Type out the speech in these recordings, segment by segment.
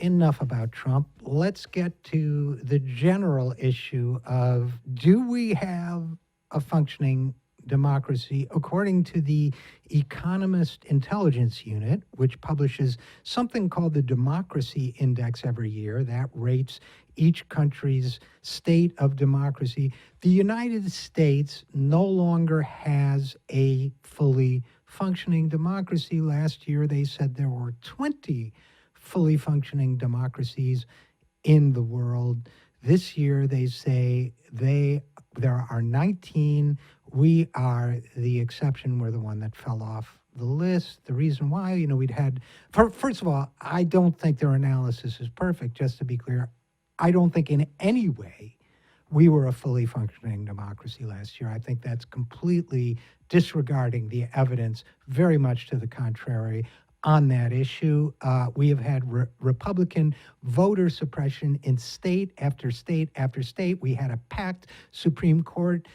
enough about Trump. Let's get to the general issue of, do we have a functioning democracy? According to the Economist Intelligence Unit, which publishes something called the Democracy Index every year that rates each country's state of democracy, the United States no longer has a fully functioning democracy. Last year, they said there were 20 fully functioning democracies in the world. This year, they say there are 19. We are the exception. We're the one that fell off the list. The reason why, first of all, I don't think their analysis is perfect, just to be clear. I don't think in any way we were a fully functioning democracy last year. I think that's completely disregarding the evidence, very much to the contrary, on that issue. We have had Republican voter suppression in state after state after state. We had a packed Supreme Court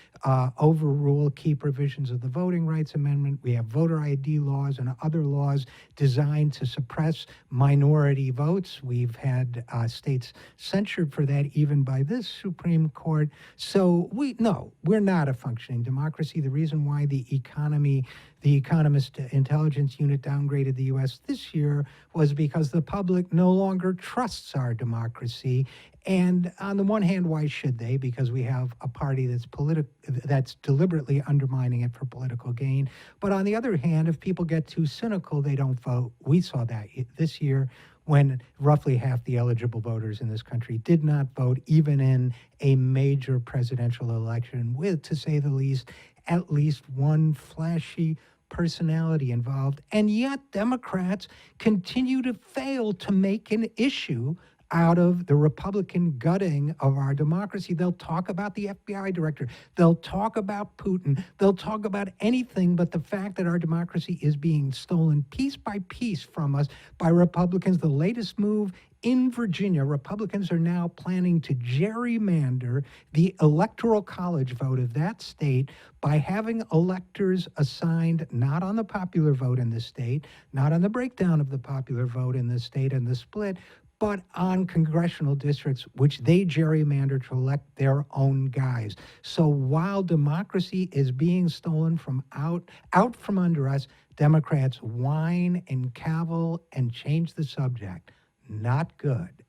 overrule key provisions of the Voting Rights Amendment. We have voter ID laws and other laws designed to suppress minority votes. We've had states censured for that even by this Supreme Court. So we're not a functioning democracy. The reason why the Economist Intelligence Unit downgraded the U.S. this year was because the public no longer trusts our democracy. And on the one hand, why should they? Because we have a party that's deliberately undermining it for political gain. But on the other hand, if people get too cynical, they don't vote. We saw that this year when roughly half the eligible voters in this country did not vote, even in a major presidential election with, to say the least, at least one flashy personality involved. And yet Democrats continue to fail to make an issue out of the Republican gutting of our democracy. They'll talk about the FBI director. They'll talk about Putin. They'll talk about anything but the fact that our democracy is being stolen piece by piece from us by Republicans. The latest move in Virginia, Republicans are now planning to gerrymander the electoral college vote of that state by having electors assigned not on the popular vote in the state, not on the breakdown of the popular vote in the state and the split, but on congressional districts, which they gerrymander to elect their own guys. So while democracy is being stolen from out from under us, Democrats whine and cavil and change the subject. Not good.